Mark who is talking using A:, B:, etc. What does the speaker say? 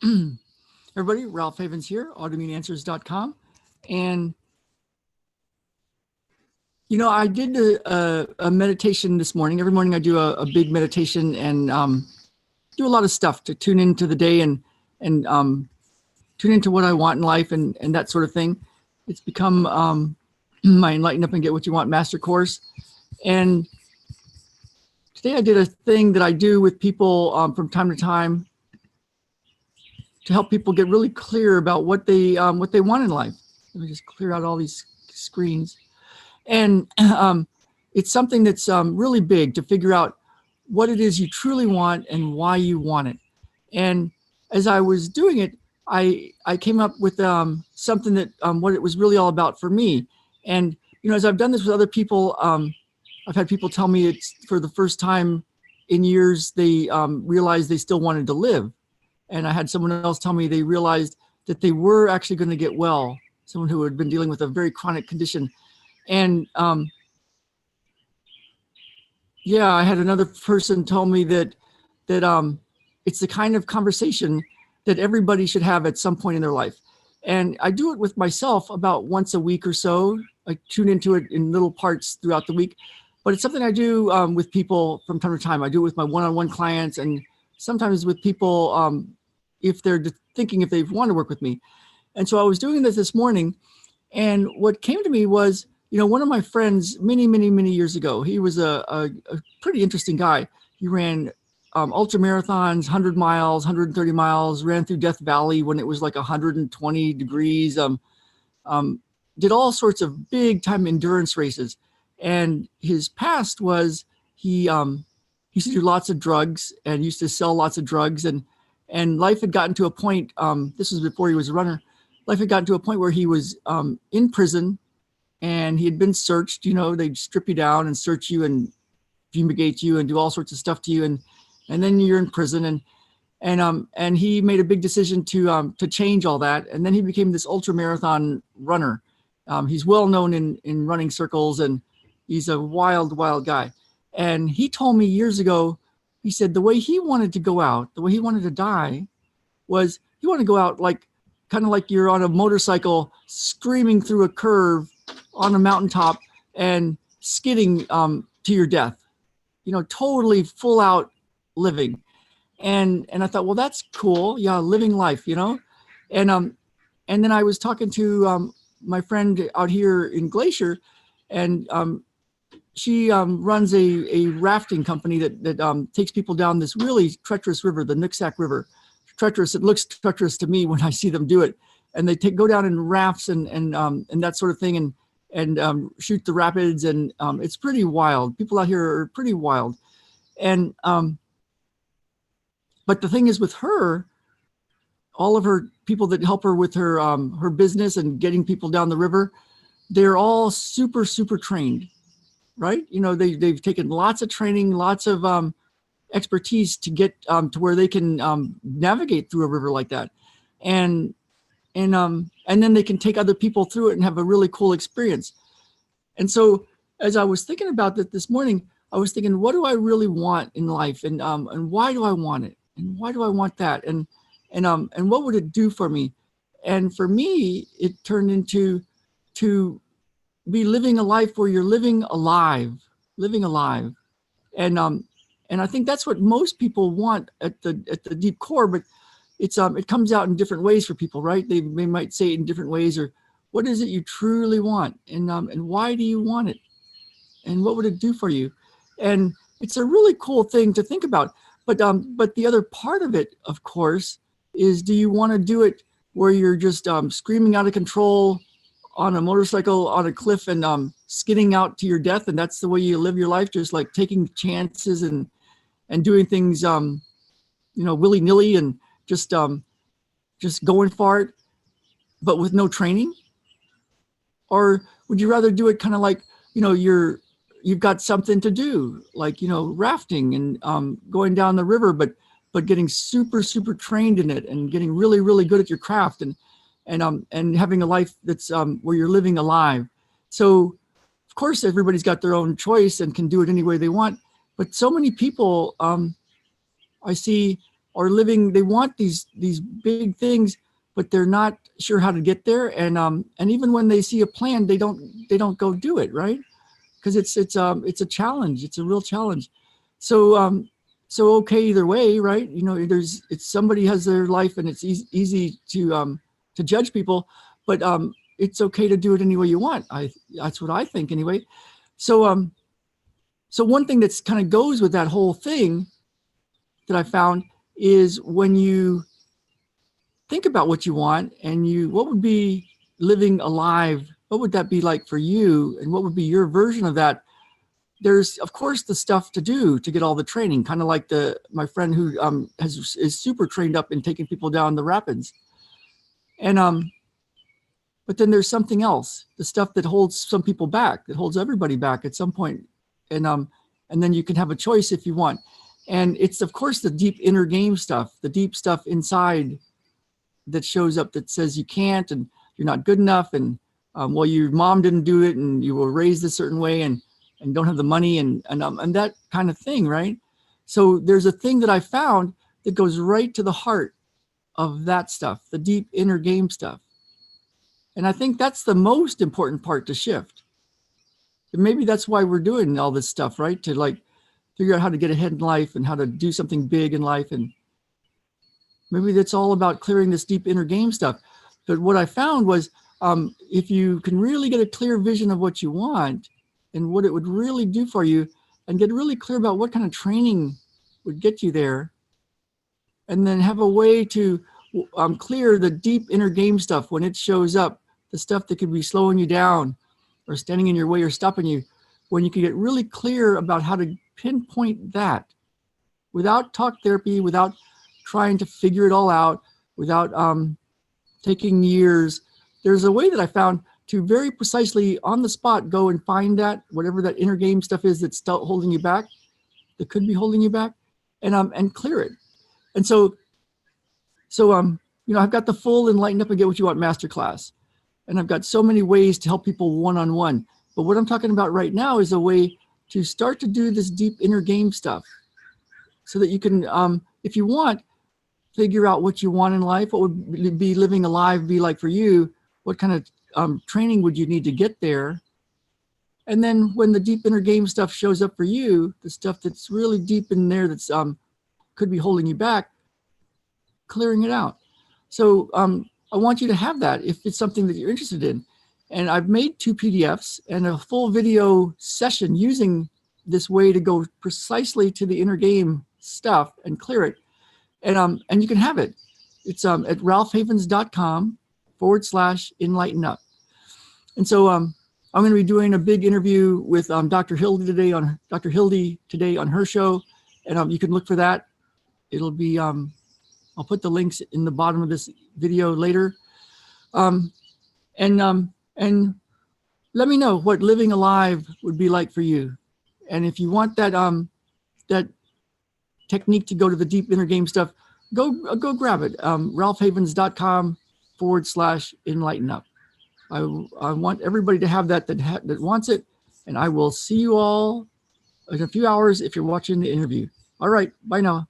A: Everybody, Ralph Havens here, autoimmuneanswers.com. And, you know, I did a meditation this morning. Every morning I do a big meditation and do a lot of stuff to tune into the day and tune into what I want in life and that sort of thing. It's become my Enlighten Up and Get What You Want master course. And today I did a thing that I do with people from time to time to help people get really clear about what they want in life. Let me just clear out all these screens. And it's something that's really big to figure out what it is you truly want and why you want it. And as I was doing it, I came up with something that what it was really all about for me. And you know, as I've done this with other people, I've had people tell me it's for the first time in years they realized they still wanted to live. And I had someone else tell me they realized that they were actually going to get well, someone who had been dealing with a very chronic condition. And yeah, I had another person tell me that it's the kind of conversation that everybody should have at some point in their life. And I do it with myself about once a week or so. I tune into it in little parts throughout the week, but it's something I do with people from time to time. I do it with my one-on-one clients and sometimes with people if they're thinking if they want to work with me. And so I was doing this morning, and what came to me was, you know, one of my friends many years ago, he was a pretty interesting guy. He ran ultra marathons, 100 miles, 130 miles, ran through Death Valley when it was like 120 degrees, did all sorts of big time endurance races. And his past was he used to do lots of drugs and used to sell lots of drugs, and life had gotten to a point, this was before he was a runner, life had gotten to a point where he was in prison and he had been searched. You know, they'd strip you down and search you and fumigate you and do all sorts of stuff to you. And then you're in prison and he made a big decision to change all that. And then he became this ultra marathon runner. He's well known in running circles and he's a wild guy. And he told me years ago, he said the way he wanted to go out, the way he wanted to die was he wanted to go out like, kind of like you're on a motorcycle screaming through a curve on a mountaintop and skidding to your death, you know, totally full out living. And I thought, well, that's cool. Yeah. Living life, you know? And then I was talking to my friend out here in Glacier, and she runs a rafting company that takes people down this really treacherous river, the Nooksack River. Treacherous, it looks treacherous to me when I see them do it. And they go down in rafts and that sort of thing and shoot the rapids. And it's pretty wild. People out here are pretty wild. And but the thing is with her, all of her people that help her with her her business and getting people down the river, they're all super trained. Right? You know, they've taken lots of training, lots of expertise to get to where they can navigate through a river like that. And then they can take other people through it and have a really cool experience. And so as I was thinking about that this morning, I was thinking, what do I really want in life? And why do I want it? And why do I want that? And what would it do for me? And for me, it turned into to be living a life where you're living alive. And I think that's what most people want at the deep core, but it's it comes out in different ways for people, right? They might say it in different ways, or what is it you truly want? And why do you want it? And what would it do for you? And it's a really cool thing to think about. But the other part of it, of course, is do you want to do it where you're just screaming out of control on a motorcycle on a cliff and skidding out to your death, and that's the way you live your life, just like taking chances and doing things you know, willy-nilly and just going for it, but with no training? Or would you rather do it kind of like, you know, you've got something to do, like, you know, rafting and going down the river, but getting super trained in it and getting really good at your craft and having a life that's where you're living alive. So of course, everybody's got their own choice and can do it any way they want. But so many people I see are living, they want these big things, but they're not sure how to get there. And even when they see a plan, they don't go do it, right? Because it's a challenge. It's a real challenge. So so okay, either way, right? You know, it's somebody has their life, and it's easy to judge people, but it's okay to do it any way you want. That's what I think anyway. So so one thing that's kind of goes with that whole thing that I found is when you think about what you want and what would be living alive, what would that be like for you, and what would be your version of that? There's of course the stuff to do to get all the training, kind of like my friend who is super trained up in taking people down the rapids. And but then there's something else, the stuff that holds some people back, that holds everybody back at some point. And then you can have a choice if you want. And it's of course the deep inner game stuff, the deep stuff inside that shows up that says you can't, and you're not good enough, and well, your mom didn't do it, and you were raised a certain way, and don't have the money, and that kind of thing, right? So there's a thing that I found that goes right to the heart of that stuff, the deep inner game stuff. And I think that's the most important part to shift. And maybe that's why we're doing all this stuff, right? To like figure out how to get ahead in life and how to do something big in life. And maybe that's all about clearing this deep inner game stuff. But what I found was if you can really get a clear vision of what you want and what it would really do for you, and get really clear about what kind of training would get you there, and then have a way to clear the deep inner game stuff when it shows up, the stuff that could be slowing you down or standing in your way or stopping you, when you can get really clear about how to pinpoint that without talk therapy, without trying to figure it all out, without taking years. There's a way that I found to very precisely on the spot go and find that, whatever that inner game stuff is that's still holding you back, that could be holding you back, and clear it. And so you know, I've got the full Enlighten Up and Get What You Want masterclass, and I've got so many ways to help people one-on-one. But what I'm talking about right now is a way to start to do this deep inner game stuff, so that you can, if you want, figure out what you want in life. What would be living alive be like for you? What kind of training would you need to get there? And then when the deep inner game stuff shows up for you, the stuff that's really deep in there that's could be holding you back, clearing it out. So I want you to have that if it's something that you're interested in. And I've made 2 PDFs and a full video session using this way to go precisely to the inner game stuff and clear it. And you can have it. It's at ralphhavens.com/enlighten up. And so I'm going to be doing a big interview with Dr. Hildy today on her show. And you can look for that. It'll be, I'll put the links in the bottom of this video later. And let me know what living alive would be like for you. And if you want that, that technique to go to the deep inner game stuff, go grab it. ralphhavens.com/enlighten up. I want everybody to have that wants it. And I will see you all in a few hours if you're watching the interview. All right. Bye now.